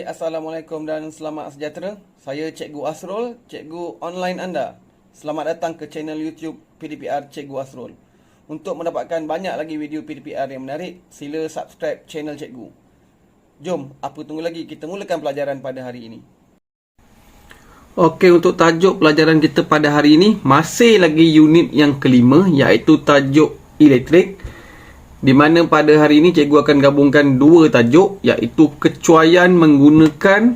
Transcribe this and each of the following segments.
Assalamualaikum dan selamat sejahtera. Saya Cikgu Asrul, cikgu online anda. Selamat datang ke channel YouTube PDPR Cikgu Asrul. Untuk mendapatkan banyak lagi video PDPR yang menarik, sila subscribe channel cikgu. Jom, apa tunggu lagi, kita mulakan pelajaran pada hari ini. Okey, untuk tajuk pelajaran kita pada hari ini masih lagi unit yang kelima, iaitu tajuk elektrik. Di mana pada hari ini cikgu akan gabungkan dua tajuk, iaitu kecuaian menggunakan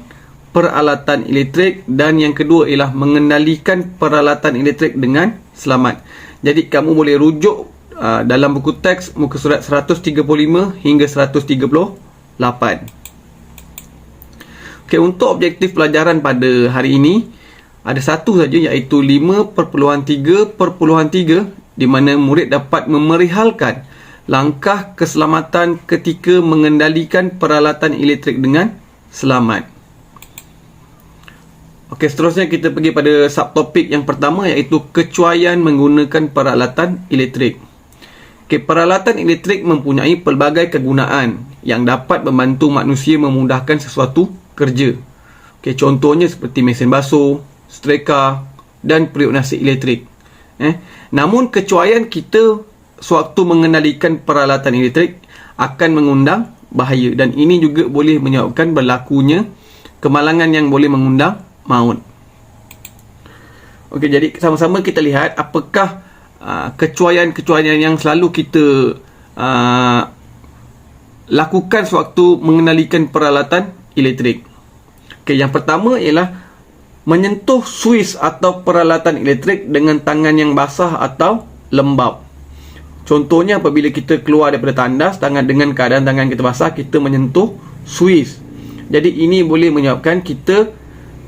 peralatan elektrik dan yang kedua ialah mengendalikan peralatan elektrik dengan selamat. Jadi kamu boleh rujuk dalam buku teks muka surat 135 hingga 138. Okey, untuk objektif pelajaran pada hari ini ada satu saja, iaitu 5.3.3 di mana murid dapat memerihalkan langkah keselamatan ketika mengendalikan peralatan elektrik dengan selamat. Okey, seterusnya kita pergi pada subtopik yang pertama, iaitu kecuaian menggunakan peralatan elektrik. Okey, peralatan elektrik mempunyai pelbagai kegunaan yang dapat membantu manusia memudahkan sesuatu kerja. Okey, contohnya seperti mesin basuh, streka dan periuk nasi elektrik. Namun kecuaian kita sewaktu mengendalikan peralatan elektrik akan mengundang bahaya, dan ini juga boleh menyebabkan berlakunya kemalangan yang boleh mengundang maut. Okey, jadi sama-sama kita lihat apakah kecuaian-kecuaian yang selalu kita lakukan sewaktu mengendalikan peralatan elektrik. Okey, yang pertama ialah menyentuh suis atau peralatan elektrik dengan tangan yang basah atau lembab. Contohnya apabila kita keluar daripada tandas dengan keadaan tangan kita basah, kita menyentuh suis. Jadi ini boleh menyebabkan kita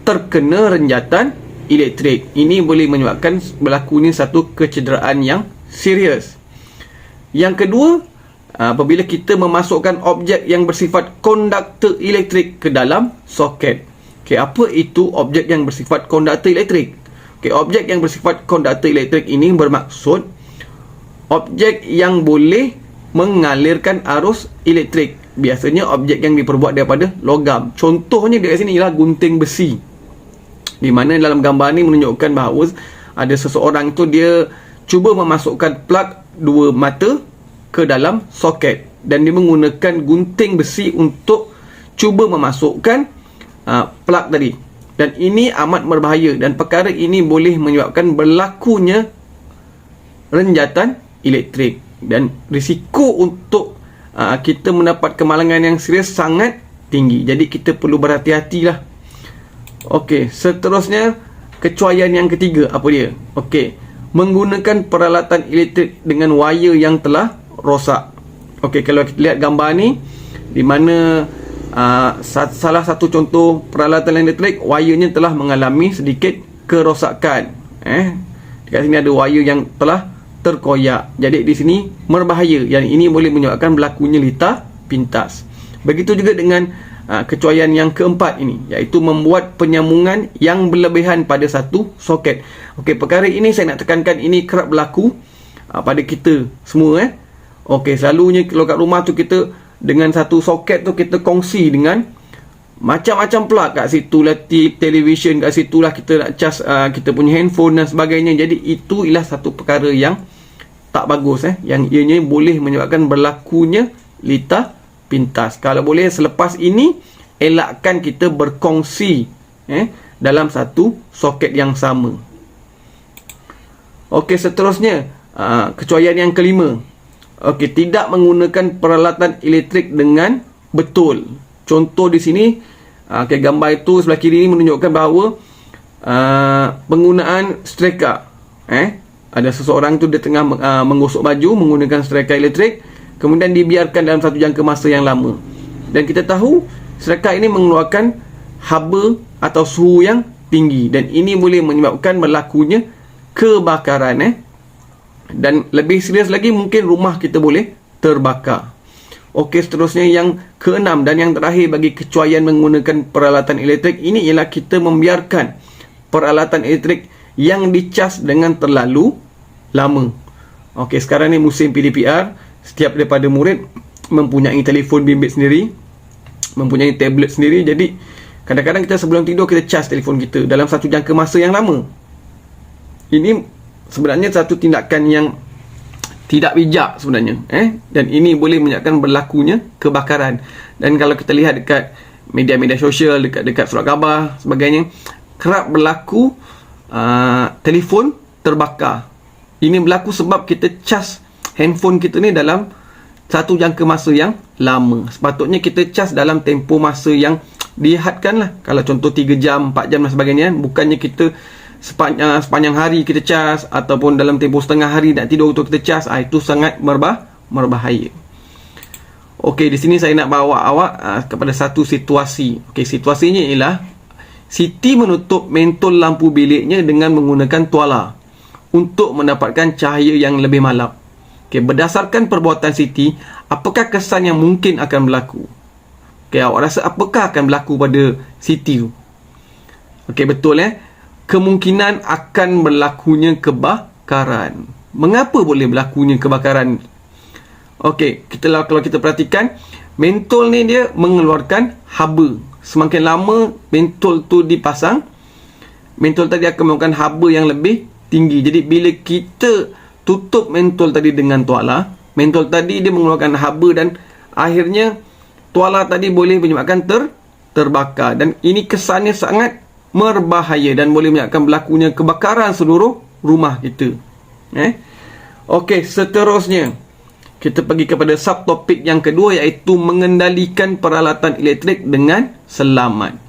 terkena renjatan elektrik. Ini boleh menyebabkan berlakunya satu kecederaan yang serius. Yang kedua, apabila kita memasukkan objek yang bersifat konduktor elektrik ke dalam soket. Okey, apa itu objek yang bersifat konduktor elektrik? Okey, objek yang bersifat konduktor elektrik ini bermaksud objek yang boleh mengalirkan arus elektrik. Biasanya objek yang diperbuat daripada logam. Contohnya dekat sini ialah gunting besi. Di mana dalam gambar ni menunjukkan bahawa ada seseorang tu dia cuba memasukkan plug dua mata ke dalam soket, dan dia menggunakan gunting besi untuk cuba memasukkan plug tadi. Dan ini amat berbahaya, dan perkara ini boleh menyebabkan berlakunya renjatan elektrik, dan risiko untuk kita mendapat kemalangan yang serius sangat tinggi. Jadi kita perlu berhati-hatilah. Okey, seterusnya kecuaian yang ketiga, apa dia? Okey, menggunakan peralatan elektrik dengan wayar yang telah rosak. Okey, kalau kita lihat gambar ni, di mana salah satu contoh peralatan elektrik, wayarnya telah mengalami sedikit kerosakan. Dekat sini ada wayar yang telah terkoyak. Jadi di sini berbahaya, yang ini boleh menyebabkan berlakunya litar pintas. Begitu juga dengan kecuaian yang keempat ini, iaitu membuat penyambungan yang berlebihan pada satu soket. Okey, perkara ini saya nak tekankan, ini kerap berlaku pada kita semua. Okey, selalunya kalau kat rumah tu kita dengan satu soket tu kita kongsi dengan macam-macam plug. Kat situ lah television, kat situ lah kita nak cas kita punya handphone dan sebagainya. Jadi itu ialah satu perkara yang tak bagus, yang ianya boleh menyebabkan berlakunya litar pintas. Kalau boleh selepas ini elakkan kita berkongsi dalam satu soket yang sama. Okey, seterusnya kecuaian yang kelima. Okey, tidak menggunakan peralatan elektrik dengan betul. Contoh di sini, gambar itu sebelah kiri ini menunjukkan bahawa penggunaan streka. Ada seseorang tu dia tengah menggosok baju menggunakan streka elektrik, kemudian dibiarkan dalam satu jangka masa yang lama. Dan kita tahu streka ini mengeluarkan haba atau suhu yang tinggi, dan ini boleh menyebabkan berlakunya kebakaran. Dan lebih serius lagi, mungkin rumah kita boleh terbakar. Okey, seterusnya yang keenam dan yang terakhir bagi kecuaian menggunakan peralatan elektrik ini ialah kita membiarkan peralatan elektrik yang dicas dengan terlalu lama. Okey, sekarang ni musim PDPR, setiap daripada murid mempunyai telefon bimbit sendiri, mempunyai tablet sendiri. Jadi Kadang-kadang kita sebelum tidur kita cas telefon kita dalam satu jangka masa yang lama. Ini sebenarnya satu tindakan yang tidak bijak sebenarnya, dan ini boleh menyebabkan berlakunya kebakaran. Dan kalau kita lihat dekat media-media sosial, dekat surat khabar sebagainya, kerap berlaku telefon terbakar. Ini berlaku sebab kita cas handphone kita ni dalam satu jangka masa yang lama. Sepatutnya kita cas dalam tempoh masa yang dihadkan lah. Kalau contoh 3 jam, 4 jam dan sebagainya, bukannya kita sepanjang hari kita cas, ataupun dalam tempoh setengah hari nak tidur tu kita cas. Itu sangat berbahaya. Okey, di sini saya nak bawa awak kepada satu situasi. Okey, situasinya ialah Siti menutup mentol lampu biliknya dengan menggunakan tuala untuk mendapatkan cahaya yang lebih malap. Okey, berdasarkan perbuatan Siti, apakah kesan yang mungkin akan berlaku? Okey, awak rasa apakah akan berlaku pada Siti tu? Okey, betul kemungkinan akan berlakunya kebakaran. Mengapa boleh berlakunya kebakaran? Okey, kalau kita perhatikan, mentol ni dia mengeluarkan haba. Semakin lama mentol tu dipasang, mentol tadi akan mengeluarkan haba yang lebih tinggi. Jadi bila kita tutup mentol tadi dengan tuala, mentol tadi dia mengeluarkan haba dan akhirnya tuala tadi boleh menyebabkan terbakar. Dan ini kesannya sangat berbahaya dan boleh menyebabkan berlakunya kebakaran seluruh rumah kita. Okey, seterusnya kita pergi kepada subtopik yang kedua, iaitu mengendalikan peralatan elektrik dengan selamat.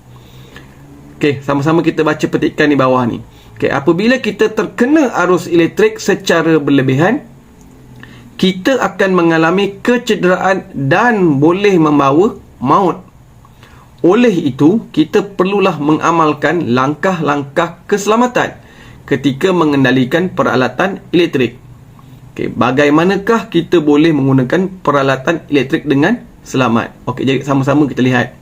Okey, sama-sama kita baca petikan di bawah ni. Okey, apabila kita terkena arus elektrik secara berlebihan, kita akan mengalami kecederaan dan boleh membawa maut. Oleh itu, kita perlulah mengamalkan langkah-langkah keselamatan ketika mengendalikan peralatan elektrik. Okey, bagaimanakah kita boleh menggunakan peralatan elektrik dengan selamat? Okey, jadi sama-sama kita lihat.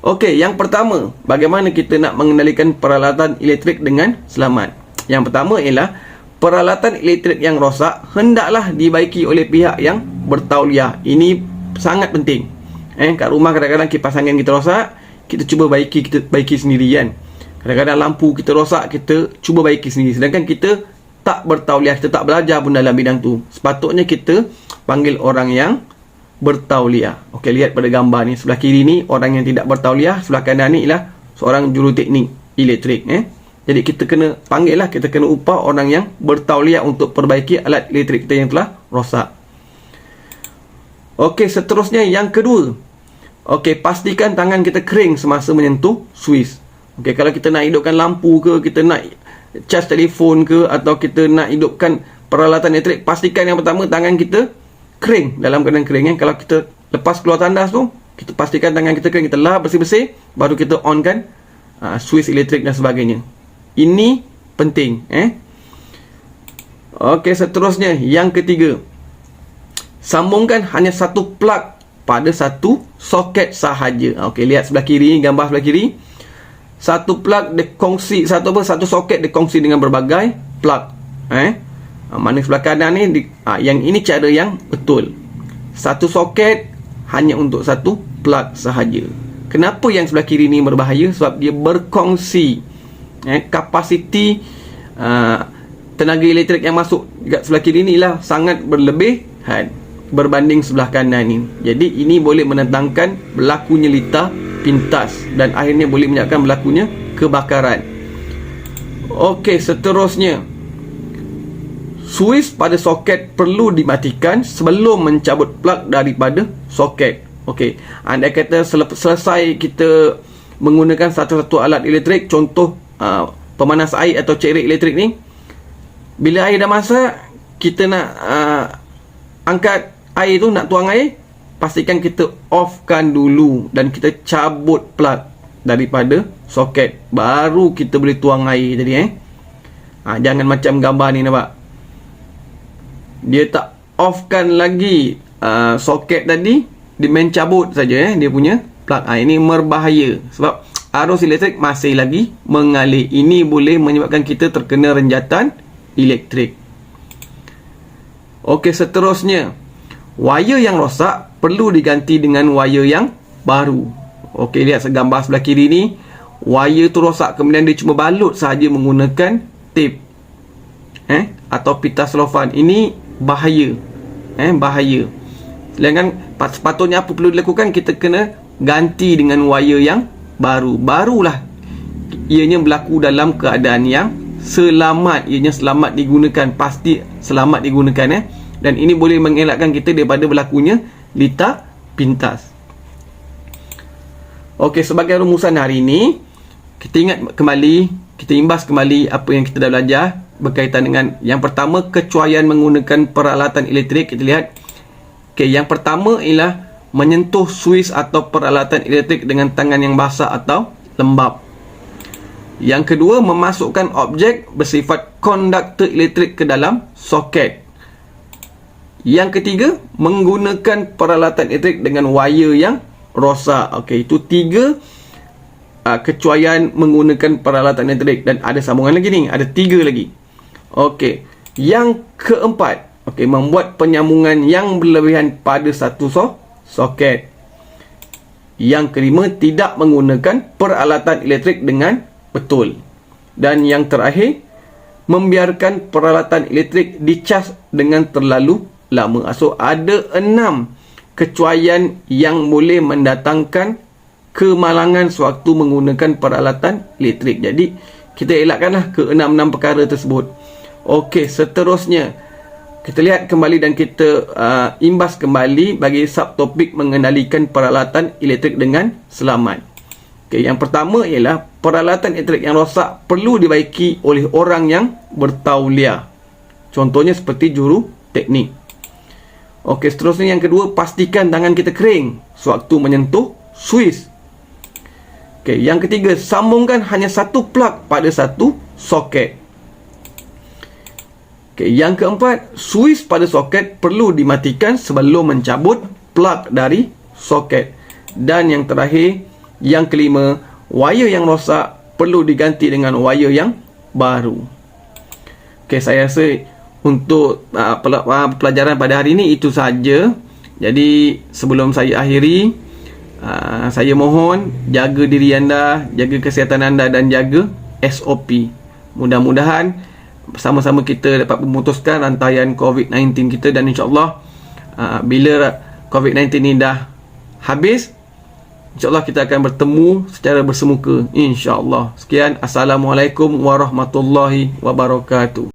Okey, yang pertama, bagaimana kita nak mengendalikan peralatan elektrik dengan selamat? Yang pertama ialah peralatan elektrik yang rosak hendaklah dibaiki oleh pihak yang bertauliah. Ini sangat penting. Kat rumah kadang-kadang kipas angin kita rosak, kita cuba baiki sendiri kan. Kadang-kadang lampu kita rosak, kita cuba baiki sendiri. Sedangkan kita tak bertauliah, kita tak belajar pun dalam bidang tu. Sepatutnya kita panggil orang yang bertauliah. Okey, lihat pada gambar ni. Sebelah kiri ni orang yang tidak bertauliah, sebelah kanan ni ialah seorang juruteknik elektrik. Jadi kita kena panggil lah, kita kena upah orang yang bertauliah untuk perbaiki alat elektrik kita yang telah rosak. Okey, seterusnya yang kedua. Okey, pastikan tangan kita kering semasa menyentuh suis. Okey, kalau kita nak hidupkan lampu ke, kita nak cas telefon ke, atau kita nak hidupkan peralatan elektrik, pastikan yang pertama tangan kita kering, dalam keadaan kering. Kalau kita lepas keluar tandas tu, kita pastikan tangan kita kering, kita lap bersih-bersih, baru kita onkan suis elektrik dan sebagainya. Ini penting. Okey, seterusnya yang ketiga. Sambungkan hanya satu plug pada satu soket sahaja. Okey, lihat sebelah kiri, gambar sebelah kiri. Satu plug dikongsi, satu soket dikongsi dengan berbagai plug. Mana sebelah kanan ni, yang ini cara yang betul. Satu soket hanya untuk satu plug sahaja. Kenapa yang sebelah kiri ni berbahaya? Sebab dia berkongsi. Kapasiti tenaga elektrik yang masuk dekat sebelah kiri ni lah sangat berlebihan berbanding sebelah kanan ni. Jadi ini boleh mendatangkan berlakunya litar pintas dan akhirnya boleh menyebabkan berlakunya kebakaran. Okey, seterusnya, suis pada soket perlu dimatikan sebelum mencabut plug daripada soket. Okey, andai kata selesai kita menggunakan satu-satu alat elektrik, contoh pemanas air atau cerik elektrik ni, bila air dah masak, kita nak angkat air tu, nak tuang air, pastikan kita offkan dulu dan kita cabut plug daripada soket, baru kita boleh tuang air tadi. Jangan macam gambar ni, nampak dia tak offkan lagi soket tadi, dia main cabut saja dia punya plug. Ini berbahaya sebab arus elektrik masih lagi mengalir. Ini boleh menyebabkan kita terkena renjatan elektrik. Okey, seterusnya, wire yang rosak perlu diganti dengan wire yang baru. Okey, lihat gambar sebelah kiri ni, wire tu rosak, kemudian dia cuma balut sahaja menggunakan tape atau pita selofan. Ini bahaya. Bahaya. Sedangkan sepatutnya apa perlu dilakukan? Kita kena ganti dengan wire yang barulah ianya berlaku dalam keadaan yang selamat. Ianya selamat digunakan, pasti selamat digunakan. Dan ini boleh mengelakkan kita daripada berlakunya litar pintas. Okey, sebagai rumusan hari ini, kita ingat kembali, kita imbas kembali apa yang kita dah belajar berkaitan dengan yang pertama, kecuaian menggunakan peralatan elektrik. Kita lihat, okey, yang pertama ialah menyentuh suis atau peralatan elektrik dengan tangan yang basah atau lembap. Yang kedua, memasukkan objek bersifat konduktor elektrik ke dalam soket. Yang ketiga, menggunakan peralatan elektrik dengan wire yang rosak. Okey, itu 3 kecuaian menggunakan peralatan elektrik. Dan ada sambungan lagi ni, ada 3 lagi. Okey, yang keempat, okey, membuat penyambungan yang berlebihan pada satu soket. Yang kelima, tidak menggunakan peralatan elektrik dengan betul. Dan yang terakhir, membiarkan peralatan elektrik dicas dengan terlalu lama. So, ada 6 kecuaian yang boleh mendatangkan kemalangan sewaktu menggunakan peralatan elektrik. Jadi, kita elakkanlah ke 6 perkara tersebut. Okey, seterusnya kita lihat kembali dan kita imbas kembali bagi subtopik mengendalikan peralatan elektrik dengan selamat. Okey, yang pertama ialah peralatan elektrik yang rosak perlu dibaiki oleh orang yang bertauliah. Contohnya seperti juru teknik. Okey, seterusnya yang kedua, pastikan tangan kita kering sewaktu menyentuh suis. Okey, yang ketiga, sambungkan hanya satu plug pada satu soket. Okey, yang keempat, suis pada soket perlu dimatikan sebelum mencabut plug dari soket. Dan yang terakhir, yang kelima, wire yang rosak perlu diganti dengan wire yang baru. Okey, saya rasa untuk pelajaran pada hari ini itu saja. Jadi sebelum saya akhiri, saya mohon jaga diri anda, jaga kesihatan anda dan jaga SOP. Mudah-mudahan bersama-sama kita dapat memutuskan rantaian COVID-19 kita, dan insya-Allah bila COVID-19 ini dah habis, insya-Allah kita akan bertemu secara bersemuka, insya-Allah. Sekian, assalamualaikum warahmatullahi wabarakatuh.